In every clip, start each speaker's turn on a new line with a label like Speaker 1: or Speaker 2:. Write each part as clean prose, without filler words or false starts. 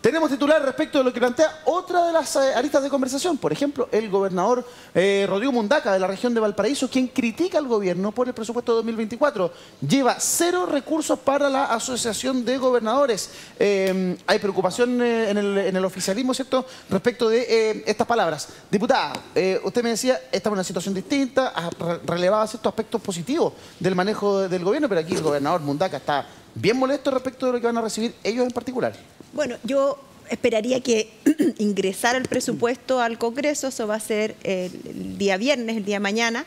Speaker 1: Tenemos titular respecto de lo que plantea otra de las aristas de conversación. Por ejemplo, el gobernador Rodrigo Mundaca de la región de Valparaíso, quien critica al gobierno por el presupuesto de 2024. Lleva 0 recursos para la Asociación de Gobernadores. Hay preocupación en el oficialismo, ¿cierto?, respecto de estas palabras. Diputada, usted me decía, esta es una situación distinta, relevaba ciertos aspectos positivos del manejo del gobierno, pero aquí el gobernador Mundaca está bien molesto respecto de lo que van a recibir ellos en particular.
Speaker 2: Bueno, yo esperaría que ingresara el presupuesto al Congreso, eso va a ser el día viernes, el día de mañana,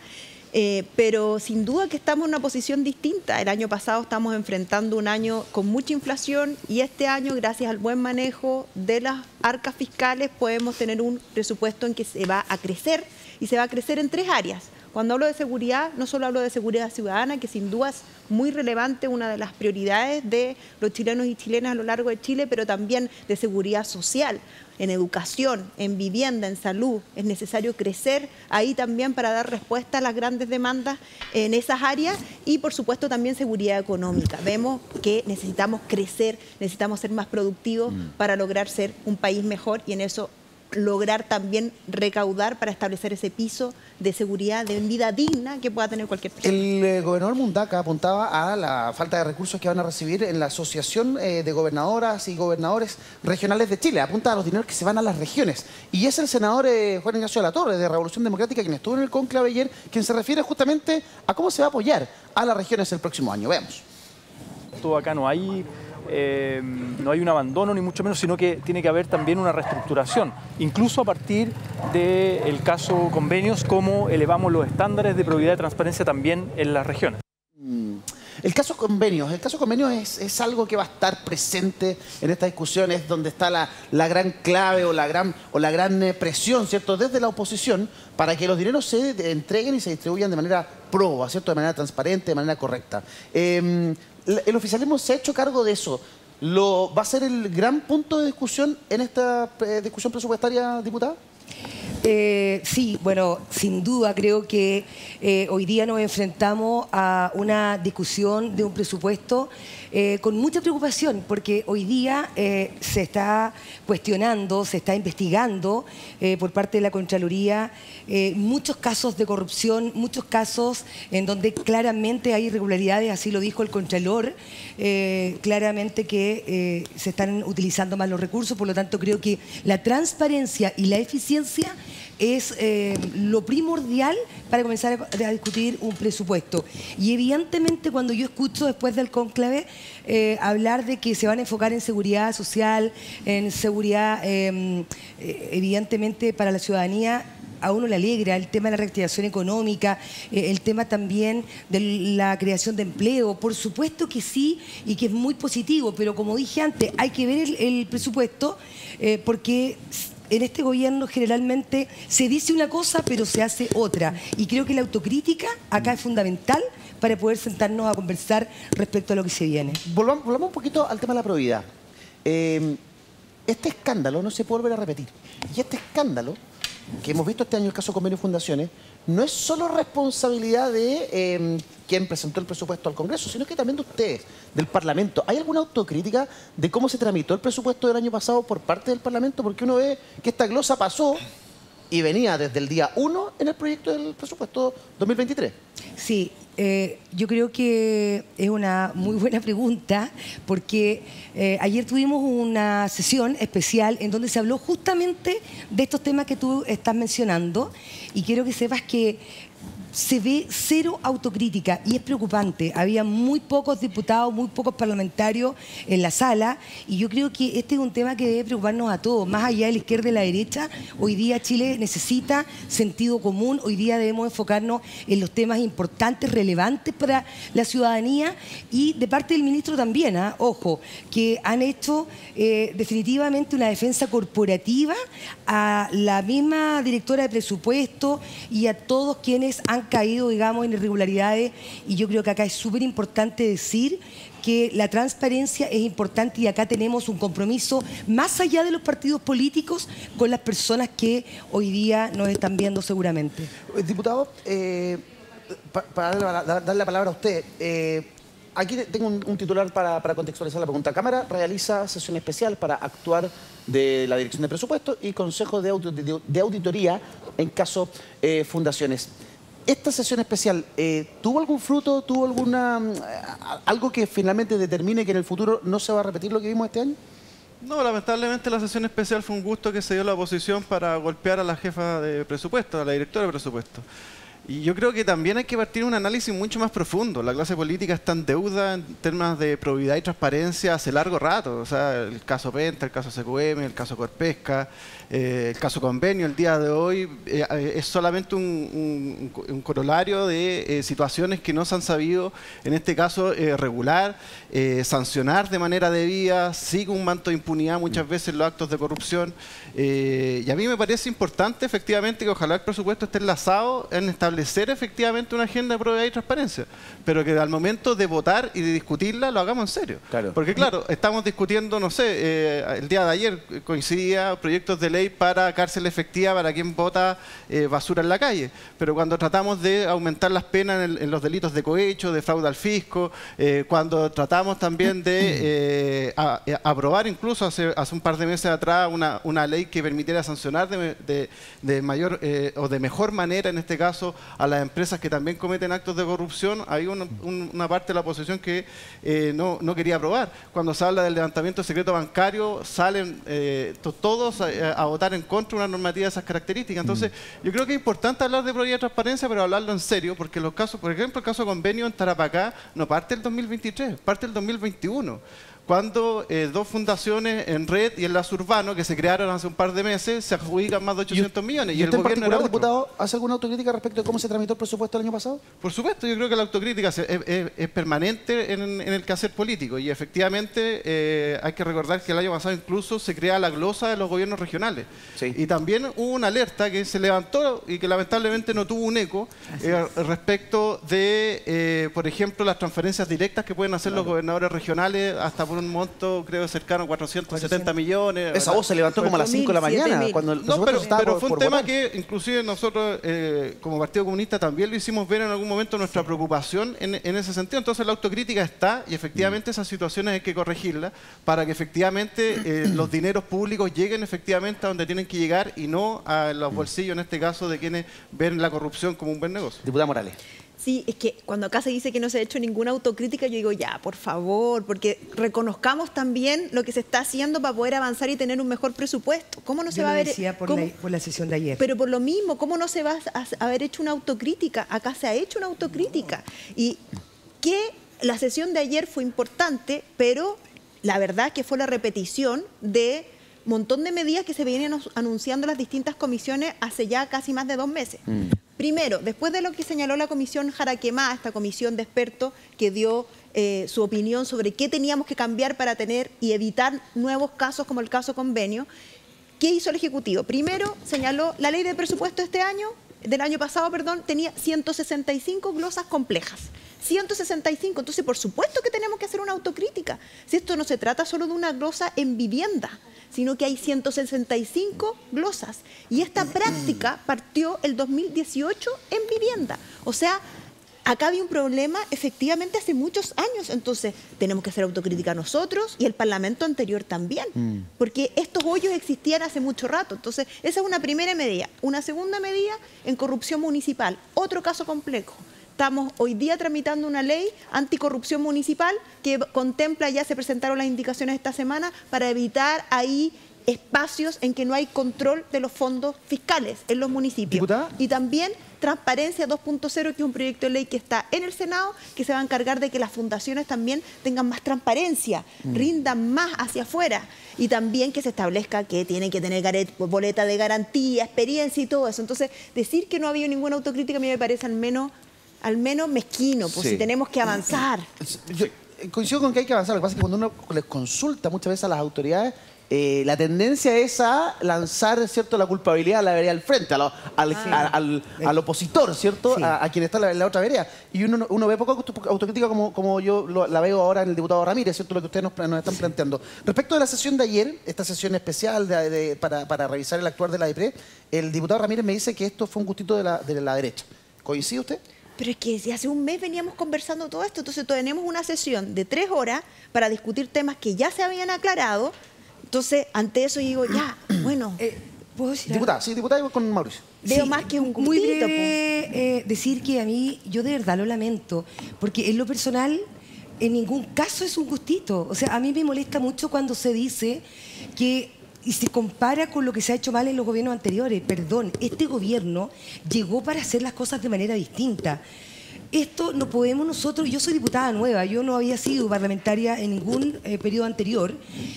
Speaker 2: pero sin duda que estamos en una posición distinta. El año pasado estamos enfrentando un año con mucha inflación y este año, gracias al buen manejo de las arcas fiscales, podemos tener un presupuesto en que se va a crecer y se va a crecer en 3 áreas. Cuando hablo de seguridad, no solo hablo de seguridad ciudadana, que sin duda es muy relevante, una de las prioridades de los chilenos y chilenas a lo largo de Chile, pero también de seguridad social, en educación, en vivienda, en salud. Es necesario crecer ahí también para dar respuesta a las grandes demandas en esas áreas y, por supuesto, también seguridad económica. Vemos que necesitamos crecer, necesitamos ser más productivos para lograr ser un país mejor y en eso lograr también recaudar para establecer ese piso de seguridad, de vida digna que pueda tener cualquier persona.
Speaker 1: El gobernador Mundaca apuntaba a la falta de recursos que van a recibir en la Asociación de Gobernadoras y Gobernadores Regionales de Chile. Apunta a los dineros que se van a las regiones. Y es el senador Juan Ignacio de la Torre, de Revolución Democrática, quien estuvo en el cónclave ayer, quien se refiere justamente a cómo se va a apoyar a las regiones el próximo año. Veamos.
Speaker 3: Todo acá no hay un abandono ni mucho menos, sino que tiene que haber también una reestructuración, incluso a partir del caso convenios, cómo elevamos los estándares de probidad y transparencia también en las regiones.
Speaker 1: El caso convenios es algo que va a estar presente en esta discusión, es donde está la gran clave o la gran presión, ¿cierto?, desde la oposición para que los dineros se entreguen y se distribuyan de manera proba, ¿cierto?, de manera transparente, de manera correcta. El oficialismo se ha hecho cargo de eso. ¿Va a ser el gran punto de discusión en esta discusión presupuestaria, diputada?
Speaker 4: Sí, bueno, sin duda creo que hoy día nos enfrentamos a una discusión de un presupuesto con mucha preocupación, porque hoy día se está cuestionando, se está investigando por parte de la Contraloría muchos casos de corrupción, muchos casos en donde claramente hay irregularidades, así lo dijo el Contralor, claramente que se están utilizando mal los recursos, por lo tanto creo que la transparencia y la eficiencia es lo primordial para comenzar a discutir un presupuesto. Y evidentemente cuando yo escucho después del cónclave hablar de que se van a enfocar en seguridad social, en seguridad evidentemente para la ciudadanía, a uno le alegra el tema de la reactivación económica, el tema también de la creación de empleo, por supuesto que sí y que es muy positivo, pero como dije antes, hay que ver el presupuesto porque en este gobierno generalmente se dice una cosa pero se hace otra y creo que la autocrítica acá es fundamental para poder sentarnos a conversar respecto a lo que se viene.
Speaker 1: Volvamos un poquito al tema de la probidad. Este escándalo no se puede volver a repetir. Y este escándalo, que hemos visto este año el caso Convenio Fundaciones, no es solo responsabilidad de quien presentó el presupuesto al Congreso, sino que también de ustedes, del Parlamento. ¿Hay alguna autocrítica de cómo se tramitó el presupuesto del año pasado por parte del Parlamento? Porque uno ve que esta glosa pasó y venía desde el día 1 en el proyecto del presupuesto 2023.
Speaker 4: Sí, yo creo que es una muy buena pregunta porque ayer tuvimos una sesión especial en donde se habló justamente de estos temas que tú estás mencionando y quiero que sepas que se ve cero autocrítica y es preocupante. Había muy pocos diputados, muy pocos parlamentarios en la sala y yo creo que este es un tema que debe preocuparnos a todos, más allá de la izquierda y la derecha. Hoy día Chile necesita sentido común, hoy día debemos enfocarnos en los temas importantes, relevantes para la ciudadanía y de parte del ministro también, ojo, que han hecho definitivamente una defensa corporativa a la misma directora de presupuesto y a todos quienes han caído, digamos, en irregularidades y yo creo que acá es súper importante decir que la transparencia es importante y acá tenemos un compromiso más allá de los partidos políticos con las personas que hoy día nos están viendo seguramente.
Speaker 1: Diputado, para darle la palabra a usted, aquí tengo un titular para contextualizar la pregunta. Cámara realiza sesión especial para actuar de la Dirección de Presupuestos y Consejo de Auditoría en caso fundaciones. ¿Esta sesión especial tuvo algún fruto, tuvo algo que finalmente determine que en el futuro no se va a repetir lo que vimos este año?
Speaker 5: No, lamentablemente la sesión especial fue un gusto que se dio la oposición para golpear a la jefa de presupuesto, a la directora de presupuesto. Y yo creo que también hay que partir de un análisis mucho más profundo. La clase política está en deuda en términos de probidad y transparencia hace largo rato. O sea, el caso Penta, el caso CQM, el caso Corpesca, el caso Convenio, el día de hoy es solamente un corolario de situaciones que no se han sabido, en este caso, regular, sancionar de manera debida, sigue un manto de impunidad muchas veces en los actos de corrupción. Y a mí me parece importante, efectivamente, que ojalá el presupuesto esté enlazado en establecer efectivamente una agenda de probidad y transparencia, pero que al momento de votar y de discutirla lo hagamos en serio.
Speaker 1: Claro.
Speaker 5: Porque claro, estamos discutiendo, no sé, el día de ayer coincidía proyectos de ley para cárcel efectiva para quien bota basura en la calle, pero cuando tratamos de aumentar las penas en los delitos de cohecho, de fraude al fisco, cuando tratamos también de aprobar incluso hace un par de meses atrás una ley que permitiera sancionar de mayor o de mejor manera, en este caso, a las empresas que también cometen actos de corrupción, hay una parte de la oposición que no quería aprobar. Cuando se habla del levantamiento de secreto bancario, salen todos a votar en contra de una normativa de esas características. Entonces, yo creo que es importante hablar de probidad y transparencia, pero hablarlo en serio, porque los casos, por ejemplo, el caso Convenio en Tarapacá no parte del 2023, parte del 2021. Cuando dos fundaciones en Red y en Las Urbano, que se crearon hace un par de meses, se adjudican más de 800 millones.
Speaker 1: ¿Y
Speaker 5: el
Speaker 1: usted en
Speaker 5: gobierno era
Speaker 1: particular,
Speaker 5: otro.
Speaker 1: diputado, hace alguna autocrítica respecto de cómo se tramitó el presupuesto el año pasado?
Speaker 5: Por supuesto, yo creo que la autocrítica es permanente en el quehacer político y efectivamente hay que recordar que el año pasado incluso se crea la glosa de los gobiernos regionales.
Speaker 1: Sí.
Speaker 5: Y también hubo una alerta que se levantó y que lamentablemente no tuvo un eco respecto de, por ejemplo, las transferencias directas que pueden hacer los gobernadores regionales hasta por un monto, creo, cercano a 470 millones.
Speaker 1: Esa voz se levantó como a las 5 de la mañana.
Speaker 2: 7.000.
Speaker 1: Cuando el
Speaker 5: No,
Speaker 1: presupuesto estaba
Speaker 5: pero fue un
Speaker 1: por
Speaker 5: tema
Speaker 1: votar.
Speaker 5: que inclusive nosotros como Partido Comunista también lo hicimos ver en algún momento nuestra preocupación en ese sentido. Entonces la autocrítica está y efectivamente esas situaciones hay que corregirlas para que efectivamente los dineros públicos lleguen efectivamente a donde tienen que llegar y no a los bolsillos, en este caso, de quienes ven la corrupción como un buen negocio.
Speaker 1: Diputada Morales.
Speaker 2: Sí, es que cuando acá se dice que no se ha hecho ninguna autocrítica, yo digo, ya, por favor, porque reconozcamos también lo que se está haciendo para poder avanzar y tener un mejor presupuesto. ¿Cómo no se
Speaker 4: Yo
Speaker 2: va a
Speaker 4: lo
Speaker 2: ver?
Speaker 4: decía por la sesión de ayer.
Speaker 2: Pero por lo mismo, ¿cómo no se va a haber hecho una autocrítica? Acá se ha hecho una autocrítica. Y que la sesión de ayer fue importante, pero la verdad que fue la repetición de un montón de medidas que se venían anunciando las distintas comisiones hace ya casi más de 2 meses. Primero, después de lo que señaló la comisión Jaraquemá, esta comisión de expertos que dio su opinión sobre qué teníamos que cambiar para tener y evitar nuevos casos como el caso Convenio, ¿qué hizo el Ejecutivo? Primero, señaló la ley de presupuesto del año pasado, tenía 165 glosas complejas. 165, entonces por supuesto que tenemos que hacer una autocrítica. Si esto no se trata solo de una glosa en vivienda, sino que hay 165 glosas. Y esta práctica partió el 2018 en vivienda. O sea, acá había un problema efectivamente hace muchos años. Entonces, tenemos que hacer autocrítica nosotros y el Parlamento anterior también. Porque estos hoyos existían hace mucho rato. Entonces, esa es una primera medida. Una segunda medida en corrupción municipal. Otro caso complejo. Estamos hoy día tramitando una ley anticorrupción municipal que contempla, ya se presentaron las indicaciones esta semana, para evitar ahí espacios en que no hay control de los fondos fiscales en los municipios.
Speaker 1: ¿Diputada?
Speaker 2: Y también Transparencia 2.0, que es un proyecto de ley que está en el Senado, que se va a encargar de que las fundaciones también tengan más transparencia, rindan más hacia afuera. Y también que se establezca que tienen que tener boleta de garantía, experiencia y todo eso. Entonces, decir que no ha habido ninguna autocrítica a mí me parece al menos mezquino, pues
Speaker 1: Sí.
Speaker 2: si tenemos que avanzar.
Speaker 1: Yo coincido con que hay que avanzar. Lo que pasa es que cuando uno les consulta muchas veces a las autoridades, la tendencia es a lanzar, ¿cierto?, la culpabilidad a la vereda del frente, al opositor, ¿cierto?,
Speaker 4: Sí.
Speaker 1: a quien está en la otra vereda. Y uno ve poco autocrítica como yo la veo ahora en el diputado Ramírez, ¿cierto?, lo que ustedes nos están planteando. Respecto de la sesión de ayer, esta sesión especial para revisar el actuar de la DEPRE, el diputado Ramírez me dice que esto fue un gustito de la derecha. ¿Coincide usted?
Speaker 2: Pero es que si hace un mes veníamos conversando todo esto, entonces tenemos una sesión de 3 horas para discutir temas que ya se habían aclarado. Entonces, ante eso digo, ya, bueno.
Speaker 4: ¿Puedo decir algo?
Speaker 1: Diputada, sí, diputada con Mauricio.
Speaker 2: Veo más que un
Speaker 4: muy
Speaker 2: gustito,
Speaker 4: breve, decir que a mí, yo de verdad lo lamento, porque en lo personal, en ningún caso es un gustito. O sea, a mí me molesta mucho cuando se dice que y se compara con lo que se ha hecho mal en los gobiernos anteriores. Perdón, este gobierno llegó para hacer las cosas de manera distinta. Esto no podemos nosotros, yo soy diputada nueva, yo no había sido parlamentaria en ningún periodo anterior,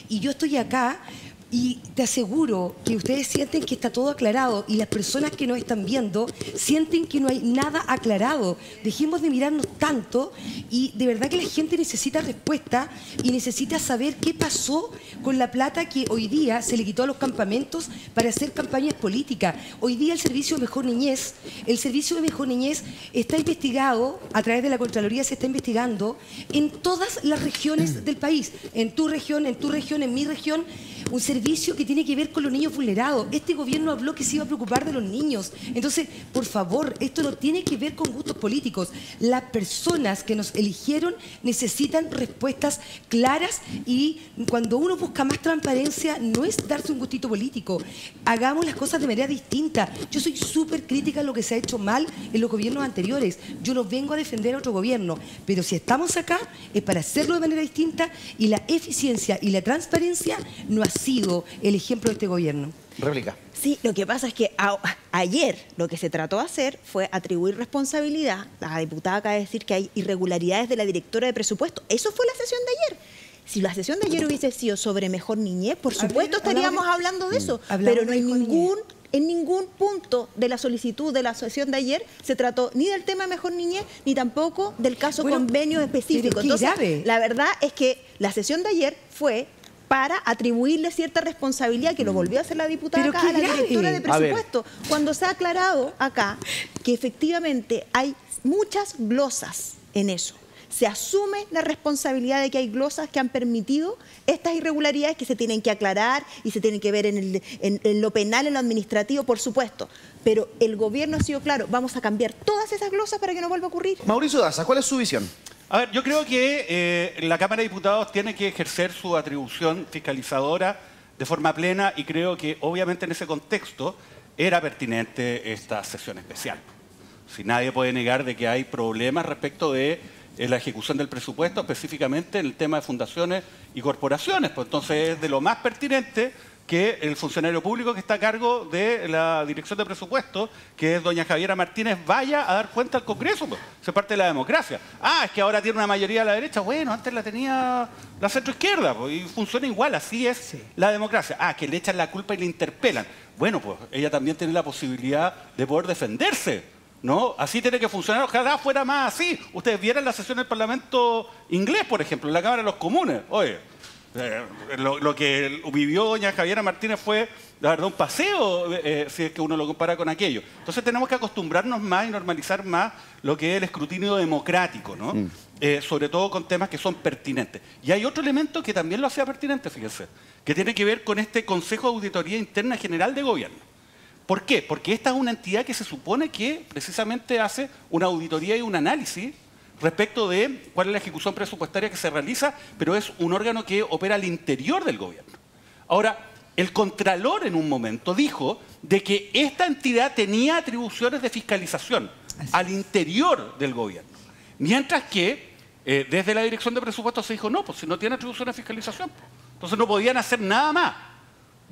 Speaker 4: y yo estoy acá. Y te aseguro que ustedes sienten que está todo aclarado y las personas que nos están viendo sienten que no hay nada aclarado. Dejemos de mirarnos tanto y de verdad que la gente necesita respuesta y necesita saber qué pasó con la plata que hoy día se le quitó a los campamentos para hacer campañas políticas. Hoy día el Servicio de Mejor Niñez, está investigado, a través de la Contraloría se está investigando en todas las regiones del país, en tu región, en mi región, un servicio que tiene que ver con los niños vulnerados. Este gobierno habló que se iba a preocupar de los niños. Entonces, por favor, esto no tiene que ver con gustos políticos. Las personas que nos eligieron necesitan respuestas claras y cuando uno busca más transparencia no es darse un gustito político. Hagamos las cosas de manera distinta. Yo soy súper crítica en lo que se ha hecho mal en los gobiernos anteriores. Yo no vengo a defender a otro gobierno, pero si estamos acá es para hacerlo de manera distinta y la eficiencia y la transparencia no ha sido el ejemplo de este gobierno.
Speaker 1: Réplica.
Speaker 2: Sí, lo que pasa es que ayer lo que se trató de hacer fue atribuir responsabilidad. La diputada acaba de decir que hay irregularidades de la directora de presupuesto. Eso fue la sesión de ayer. Si la sesión de ayer hubiese sido sobre Mejor Niñez, por supuesto estaríamos hablando de eso. Pero no hay en ningún punto de la solicitud de la sesión de ayer se trató ni del tema de Mejor Niñez, ni tampoco del caso convenio específico. Entonces, la verdad es que la sesión de ayer fue para atribuirle cierta responsabilidad, que lo volvió a hacer la diputada acá, a la directora de presupuesto, cuando se ha aclarado acá que efectivamente hay muchas glosas en eso. Se asume la responsabilidad de que hay glosas que han permitido estas irregularidades que se tienen que aclarar y se tienen que ver en lo penal, en lo administrativo, por supuesto. Pero el gobierno ha sido claro, vamos a cambiar todas esas glosas para que no vuelva a ocurrir.
Speaker 1: Mauricio Daza, ¿cuál es su visión?
Speaker 6: A ver, yo creo que la Cámara de Diputados tiene que ejercer su atribución fiscalizadora de forma plena y creo que obviamente en ese contexto era pertinente esta sesión especial. Si nadie puede negar de que hay problemas respecto de la ejecución del presupuesto, específicamente en el tema de fundaciones y corporaciones, pues entonces es de lo más pertinente que el funcionario público que está a cargo de la dirección de presupuesto, que es doña Javiera Martínez, vaya a dar cuenta al Congreso. Pues. Eso es parte de la democracia. Ah, es que ahora tiene una mayoría a la derecha. Bueno, antes la tenía la centroizquierda pues, y funciona igual. Así es la democracia. Ah, que le echan la culpa y le interpelan. Bueno, pues ella también tiene la posibilidad de poder defenderse, ¿no? Así tiene que funcionar. Ojalá fuera más así. Ustedes vieran la sesión del Parlamento inglés, por ejemplo, en la Cámara de los Comunes. Oye, lo que vivió doña Javiera Martínez fue, la verdad, un paseo, si es que uno lo compara con aquello. Entonces tenemos que acostumbrarnos más y normalizar más lo que es el escrutinio democrático, ¿no? Sobre todo con temas que son pertinentes. Y hay otro elemento que también lo hacía pertinente, fíjense, que tiene que ver con este Consejo de Auditoría Interna General de Gobierno. ¿Por qué? Porque esta es una entidad que se supone que precisamente hace una auditoría y un análisis respecto de cuál es la ejecución presupuestaria que se realiza, pero es un órgano que opera al interior del gobierno. Ahora, el Contralor en un momento dijo de que esta entidad tenía atribuciones de fiscalización al interior del gobierno, mientras que desde la Dirección de Presupuestos se dijo, no, pues si no tiene atribuciones de fiscalización, entonces no podían hacer nada más.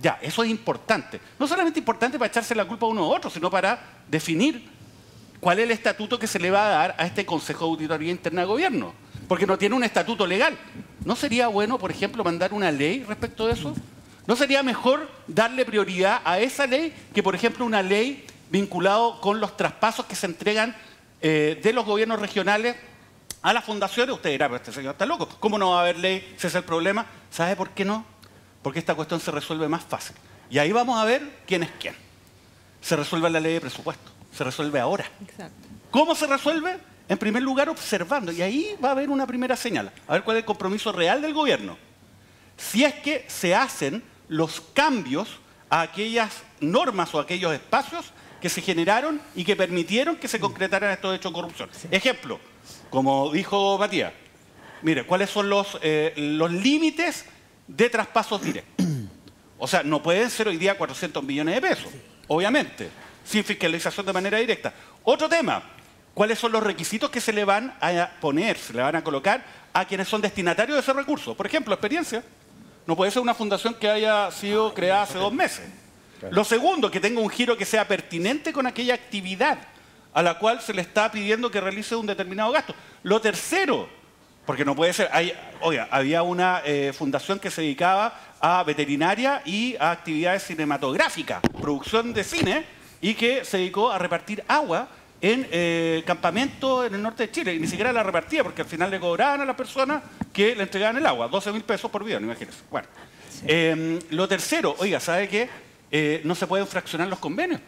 Speaker 6: Ya, eso es importante. No solamente importante para echarse la culpa a uno u otro, sino para definir cuál es el estatuto que se le va a dar a este Consejo de Auditoría Interna de Gobierno. Porque no tiene un estatuto legal. ¿No sería bueno, por ejemplo, mandar una ley respecto de eso? ¿No sería mejor darle prioridad a esa ley que, por ejemplo, una ley vinculada con los traspasos que se entregan de los gobiernos regionales a las fundaciones? Usted dirá, pero este señor está loco. ¿Cómo no va a haber ley si ese es el problema? ¿Sabe por qué no? Porque esta cuestión se resuelve más fácil. Y ahí vamos a ver quién es quién. Se resuelve en la ley de presupuesto. Se resuelve ahora.
Speaker 2: Exacto.
Speaker 6: ¿Cómo se resuelve? En primer lugar, observando. Y ahí va a haber una primera señal. A ver cuál es el compromiso real del gobierno. Si es que se hacen los cambios a aquellas normas o a aquellos espacios que se generaron y que permitieron que se concretaran estos hechos de corrupción. Ejemplo, como dijo Matías, mire, ¿cuáles son los límites de traspasos directos? O sea, no pueden ser hoy día 400 millones de pesos, obviamente, sin fiscalización de manera directa. Otro tema, ¿cuáles son los requisitos que se le van a poner, se le van a colocar a quienes son destinatarios de ese recurso? Por ejemplo, experiencia. No puede ser una fundación que haya sido creada hace 2 meses. Lo segundo, que tenga un giro que sea pertinente con aquella actividad a la cual se le está pidiendo que realice un determinado gasto. Lo tercero, porque no puede ser, oiga, había una fundación que se dedicaba a veterinaria y a actividades cinematográficas, producción de cine, y que se dedicó a repartir agua en campamentos en el norte de Chile, y ni siquiera la repartía, porque al final le cobraban a las personas que le entregaban el agua, 12.000 pesos por bidón, imagínense. Bueno, sí. Lo tercero, oiga, ¿sabe qué? No se pueden fraccionar los convenios.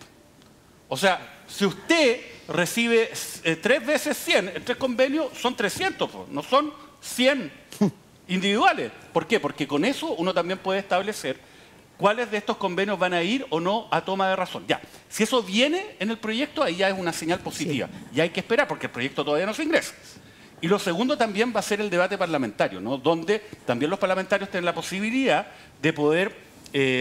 Speaker 6: O sea, si usted recibe 3 veces 100 en 3 convenios, son 300, no son 100 individuales. ¿Por qué? Porque con eso uno también puede establecer cuáles de estos convenios van a ir o no a toma de razón. Ya, si eso viene en el proyecto, ahí ya es una señal positiva. Sí. Y hay que esperar porque el proyecto todavía no se ingresa. Y lo segundo también va a ser el debate parlamentario, ¿no? Donde también los parlamentarios tienen la posibilidad de poder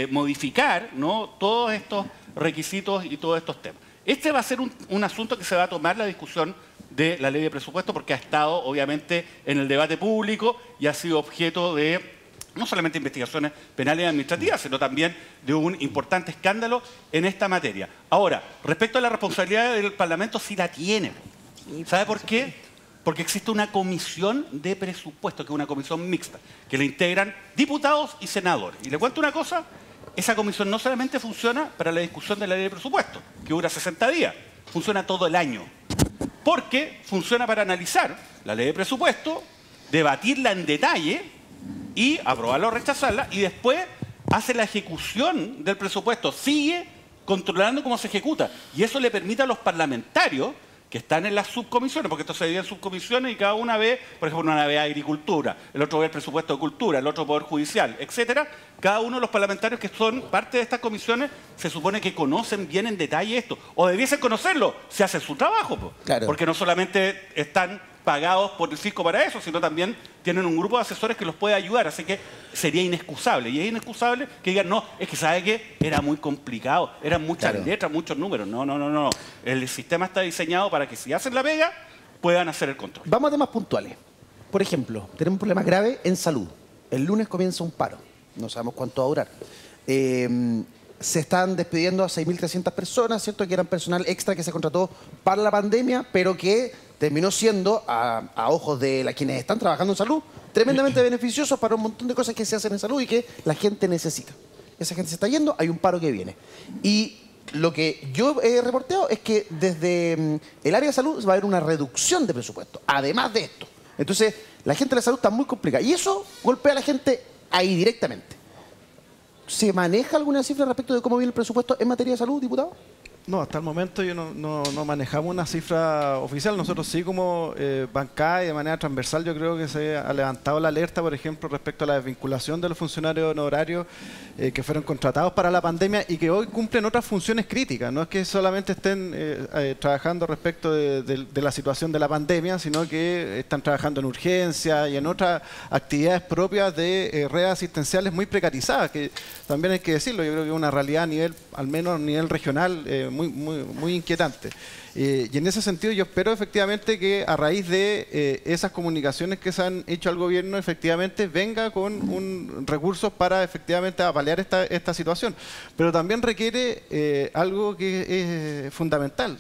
Speaker 6: modificar, ¿no?, todos estos requisitos y todos estos temas. Este va a ser un asunto que se va a tomar la discusión de la ley de presupuesto porque ha estado obviamente en el debate público y ha sido objeto de no solamente investigaciones penales y administrativas, sino también de un importante escándalo en esta materia. Ahora, respecto a la responsabilidad del Parlamento, sí la tiene. ¿Sabe por qué? Porque existe una comisión de presupuesto, que es una comisión mixta, que la integran diputados y senadores. Y le cuento una cosa, esa comisión no solamente funciona para la discusión de la ley de presupuesto, que dura 60 días, funciona todo el año. Porque funciona para analizar la ley de presupuesto, debatirla en detalle y aprobarla o rechazarla, y después hace la ejecución del presupuesto, sigue controlando cómo se ejecuta. Y eso le permite a los parlamentarios que están en las subcomisiones, porque esto se divide en subcomisiones y cada una ve, por ejemplo, una ve agricultura, el otro ve el presupuesto de cultura, el otro poder judicial, etcétera. Cada uno de los parlamentarios que son parte de estas comisiones se supone que conocen bien en detalle esto, o debiesen conocerlo, si hacen su trabajo, claro. Porque no solamente están pagados por el fisco para eso, sino también tienen un grupo de asesores que los puede ayudar, así que sería inexcusable. Y es inexcusable que digan, no, es que sabe que era muy complicado, eran muchas letras, muchos números. No. El sistema está diseñado para que si hacen la pega, puedan hacer el control.
Speaker 1: Vamos a temas puntuales. Por ejemplo, tenemos un problema grave en salud. El lunes comienza un paro, no sabemos cuánto va a durar. Se están despidiendo a 6.300 personas, ¿cierto? Que eran personal extra que se contrató para la pandemia, pero que terminó siendo, a ojos de quienes están trabajando en salud, tremendamente beneficioso para un montón de cosas que se hacen en salud y que la gente necesita. Esa gente se está yendo, hay un paro que viene. Y lo que yo he reporteado es que desde el área de salud va a haber una reducción de presupuesto, además de esto. Entonces, la gente de la salud está muy complicada. Y eso golpea a la gente ahí directamente. ¿Se maneja alguna cifra respecto de cómo viene el presupuesto en materia de salud, diputado?
Speaker 5: No, hasta el momento yo no manejamos una cifra oficial. Nosotros sí como bancada y de manera transversal yo creo que se ha levantado la alerta, por ejemplo, respecto a la desvinculación de los funcionarios honorarios que fueron contratados para la pandemia y que hoy cumplen otras funciones críticas. No es que solamente estén trabajando respecto de la situación de la pandemia, sino que están trabajando en urgencia y en otras actividades propias de redes asistenciales muy precarizadas, que también hay que decirlo, yo creo que es una realidad a nivel, al menos a nivel regional, muy inquietante. Y en ese sentido yo espero efectivamente que a raíz de esas comunicaciones que se han hecho al gobierno, efectivamente venga con recursos para efectivamente paliar esta situación. Pero también requiere algo que es fundamental,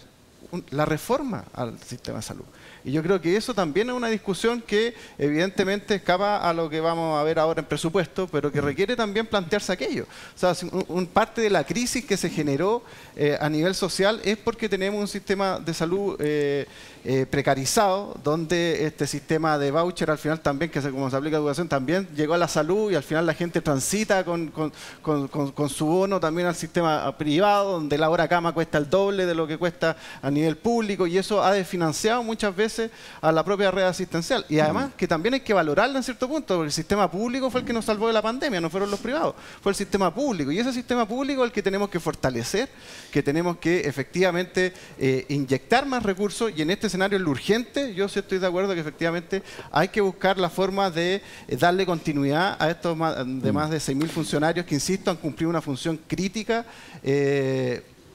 Speaker 5: la reforma al sistema de salud. Y yo creo que eso también es una discusión que evidentemente escapa a lo que vamos a ver ahora en presupuesto, pero que requiere también plantearse aquello. O sea, parte de la crisis que se generó a nivel social es porque tenemos un sistema de salud precarizado, donde este sistema de voucher al final también, que como se aplica a educación, también llegó a la salud y al final la gente transita con su bono también al sistema privado, donde la hora cama cuesta el doble de lo que cuesta a nivel público y eso ha desfinanciado muchas veces fortalece a la propia red asistencial. Y además que también hay que valorarla en cierto punto, porque el sistema público fue el que nos salvó de la pandemia, no fueron los privados, fue el sistema público. Y ese sistema público es el que tenemos que fortalecer, que tenemos que efectivamente inyectar más recursos, y en este escenario es lo urgente. Yo sí estoy de acuerdo que efectivamente hay que buscar la forma de darle continuidad a estos de más de 6.000 funcionarios que, insisto, han cumplido una función crítica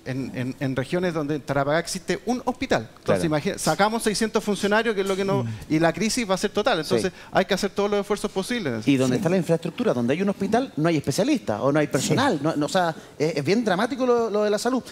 Speaker 5: en regiones donde en Tarapacá existe un hospital. Entonces, sacamos 600 funcionarios, que es lo que no, y la crisis va a ser total. Entonces, hay que hacer todos los esfuerzos posibles.
Speaker 1: Y donde está la infraestructura, donde hay un hospital, no hay especialistas o no hay personal. No, o sea, es bien dramático lo de la salud.